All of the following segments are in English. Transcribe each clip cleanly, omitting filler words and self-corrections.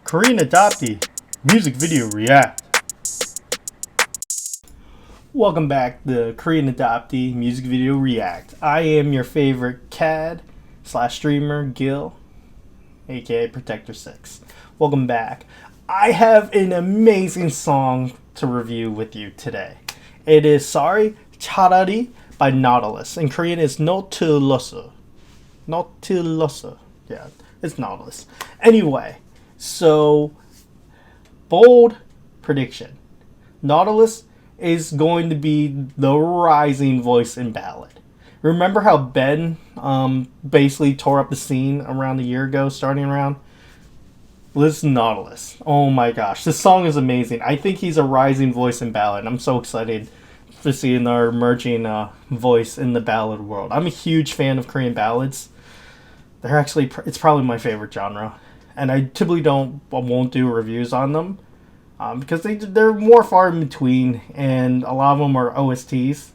Korean Adoptee Music Video React. Welcome back to Korean Adoptee Music Video React. I am your favorite KAD / streamer, Gil, aka Protector 6. Welcome back. I have an amazing song to review with you today. It is Sorry 차라리 by Nautilus. In Korean, it's Nautilus. Nautilus. Yeah, it's Nautilus. Anyway, so bold prediction. Nautilus is going to be the rising voice in ballad. Remember how Ben basically tore up the scene around a year ago, starting around? Listen, Nautilus. Oh my gosh, this song is amazing. I think he's a rising voice in ballad. I'm so excited to see our emerging voice in the ballad world. I'm a huge fan of Korean ballads. They're actually, it's probably my favorite genre, and I typically won't do reviews on them because they're more far in between, and a lot of them are OSTs.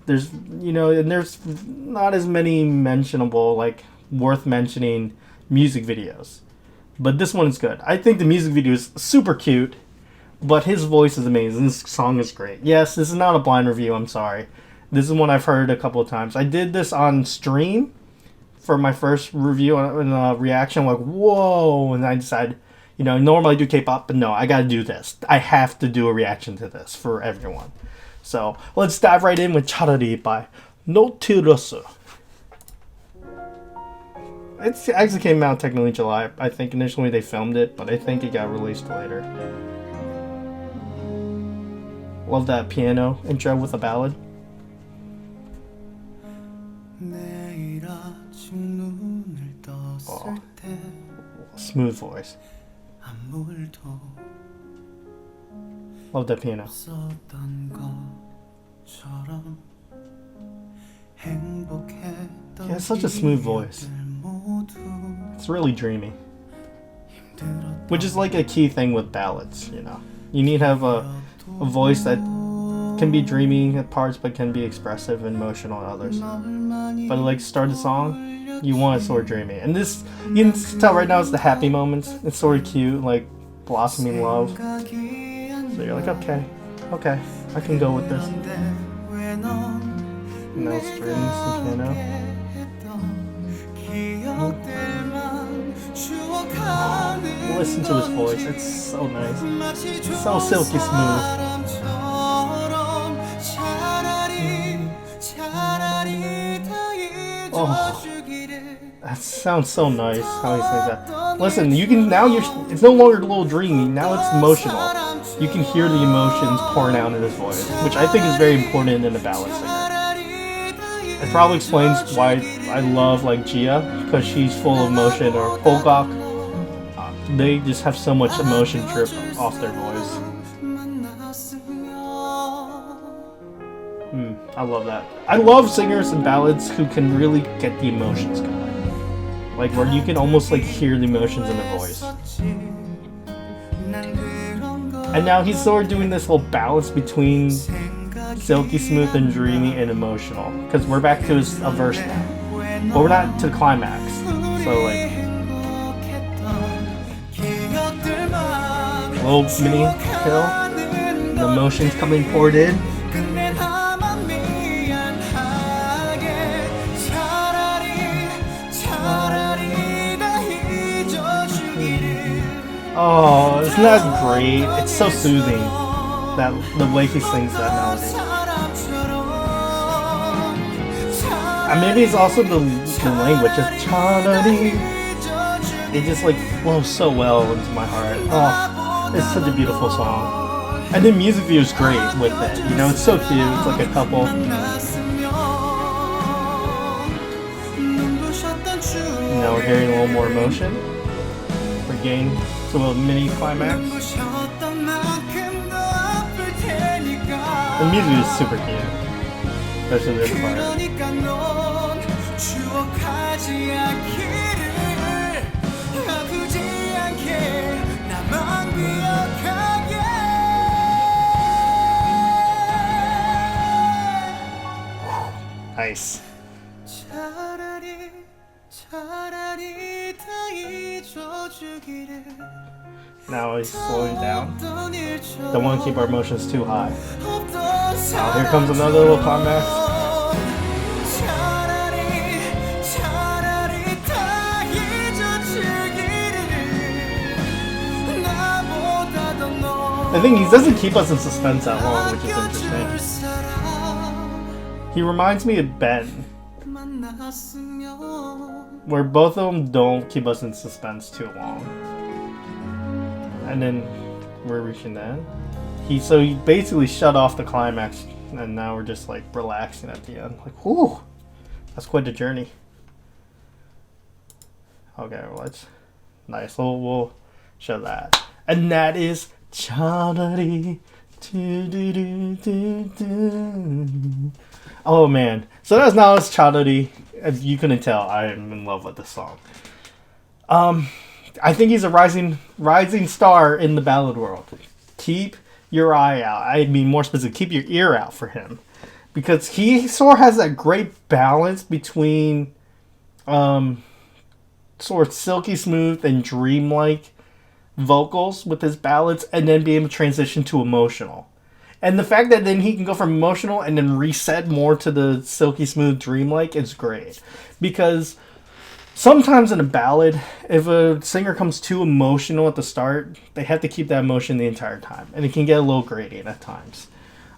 There's not as many mentionable, like worth mentioning music videos. But this one is good. I think the music video is super cute, but his voice is amazing. This song is great. Yes, this is not a blind review, I'm sorry. This is one I've heard a couple of times. I did this on stream for my first review and reaction. I'm like, whoa, and I decided, normally I do K-pop, but no, I gotta do this. I have to do a reaction to this for everyone. So let's dive right in with 차라리 by Nautilus. It actually came out technically July. I think initially they filmed it, but I think it got released later. Love that piano intro with a ballad. Oh, smooth voice. Love that piano. Yeah, it's such a smooth voice. It's really dreamy. Which is like a key thing with ballads, You need to have a voice that can be dreamy at parts but can be expressive and emotional at others. But like start the song, you want it sort of dreamy. And this, you can tell right now it's the happy moments. It's sort of cute, like blossoming love. So you're like, okay, I can go with this. No strings and piano. Listen to his voice, it's so nice. So silky smooth. Oh, that sounds so nice how he sings that. Listen, you can now it's no longer a little dreamy, now it's emotional. You can hear the emotions pouring out in his voice, which I think is very important in a ballad singer. It probably explains why I love like Gia, because she's full of emotion, or Hogak. They just have so much emotion drip off their voice. I love that. I love singers and ballads who can really get the emotions going. Like where you can almost like hear the emotions in their voice. And now he's sort of doing this whole balance between silky smooth and dreamy and emotional. Because we're back to a verse now. But we're not to the climax. So like a little mini hill. The emotions coming poured in. Oh, isn't that great? It's so soothing, the way he sings that melody. And maybe it's also the language. It's 차라리. It just like flows so well into my heart. Oh, it's such a beautiful song. And the music video is great with it. It's so cute. It's like a couple. Now we're hearing a little more emotion. We're getting to a mini climax. The music is super cute, especially this part. Nice. Now he's slowing down. Don't want to keep our emotions too high. Now here comes another little climax. I think he doesn't keep us in suspense that long, which is interesting. He reminds me of Ben, where both of them don't keep us in suspense too long. And then we're reaching the end. So he basically shut off the climax, and now we're just like relaxing at the end. Like, whew, that's quite a journey. Okay, well, let's nice. We'll show that, and that is cha-da-dee. Oh man, so that's Nautilus cha-da-dee. As you couldn't tell, I am in love with this song. I think he's a rising star in the ballad world. Keep your eye out. I mean, more specific, keep your ear out for him, because he sort of has that great balance between sort of silky smooth and dreamlike vocals with his ballads, and then be able to transition to emotional. And the fact that then he can go from emotional and then reset more to the silky smooth dreamlike is great. Because sometimes in a ballad, if a singer comes too emotional at the start, they have to keep that emotion the entire time. And it can get a little gradient at times.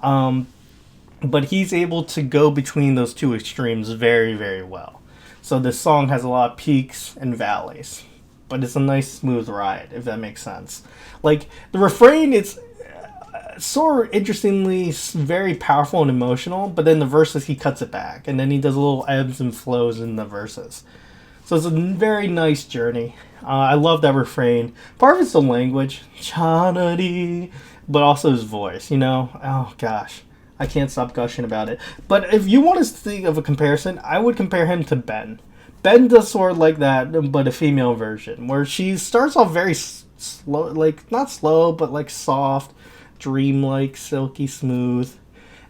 But he's able to go between those two extremes very, very well. So this song has a lot of peaks and valleys. But it's a nice smooth ride, if that makes sense. Like, the refrain, it's sort of interestingly very powerful and emotional, but then the verses, he cuts it back. And then he does little ebbs and flows in the verses. So it's a very nice journey. I love that refrain. Part of it's the language, cha-da-dee, but also his voice, you know? Oh, gosh. I can't stop gushing about it. But if you want to think of a comparison, I would compare him to Ben. Ben does sort of like that, but a female version, where she starts off very slow, like, not slow, but like soft, dreamlike, silky smooth.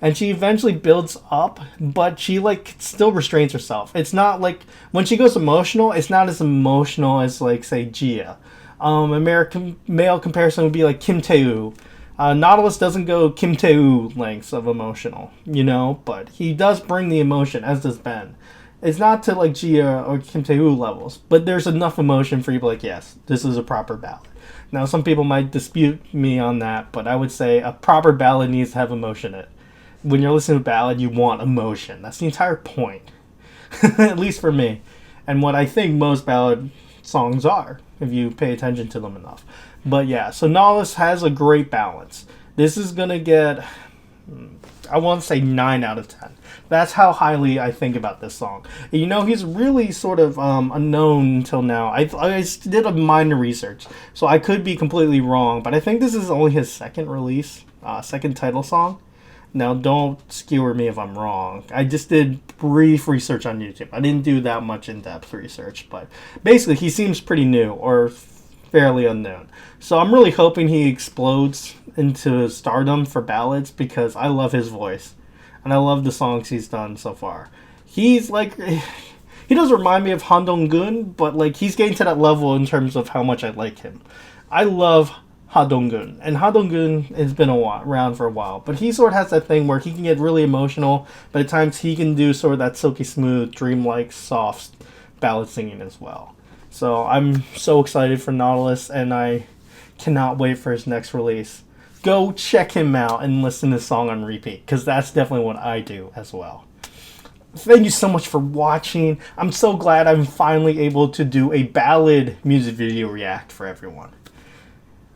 And she eventually builds up, but she like still restrains herself. It's not like, when she goes emotional, it's not as emotional as, like, say, Gia. American male comparison would be like Kim Tae-woo. Nautilus doesn't go Kim Tae-woo lengths of emotional, you know, but he does bring the emotion, as does Ben. It's not to like Gia or Kim Tae-woo levels, but there's enough emotion for you to be like, yes, this is a proper ballad. Now, some people might dispute me on that, but I would say a proper ballad needs to have emotion in it. When you're listening to a ballad, you want emotion. That's the entire point. At least for me. And what I think most ballad songs are, if you pay attention to them enough. But yeah, so Nautilus has a great balance. This is going to get, I want to say 9 out of 10. That's how highly I think about this song. You know, he's really sort of unknown until now. I did a minor research, so I could be completely wrong, but I think this is only his second release, second title song. Now, don't skewer me if I'm wrong. I just did brief research on YouTube. I didn't do that much in-depth research, but basically he seems pretty new, or fairly unknown. So I'm really hoping he explodes into stardom for ballads, because I love his voice. And I love the songs he's done so far. He's like, he does remind me of Han Dong-gun, but like he's getting to that level in terms of how much I like him. I love Ha Dong-gun, and Ha Dong-gun has been around for a while, but he sort of has that thing where he can get really emotional, but at times he can do sort of that silky smooth, dreamlike, soft ballad singing as well. So I'm so excited for Nautilus, and I cannot wait for his next release. Go check him out and listen to the song on repeat, because that's definitely what I do as well. Thank you so much for watching. I'm so glad I'm finally able to do a ballad music video react for everyone.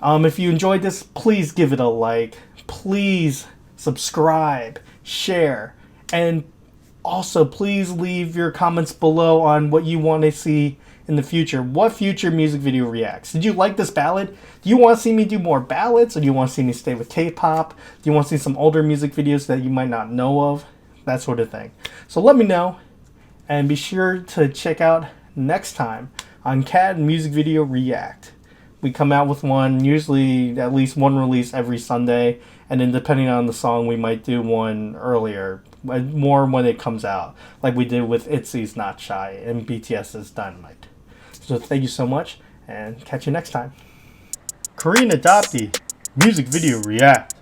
If you enjoyed this, please give it a like. Please subscribe, share, and also please leave your comments below on what you want to see in the future. What future music video reacts? Did you like this ballad? Do you want to see me do more ballads, or do you want to see me stay with K-pop? Do you want to see some older music videos that you might not know of? That sort of thing. So let me know, and be sure to check out next time on KAD Music Video React. We come out with one, usually at least one release every Sunday, and then depending on the song, we might do one earlier, more when it comes out, like we did with ITZY's Not Shy and BTS's Dynamite. So thank you so much, and catch you next time. Korean adoptee music video react.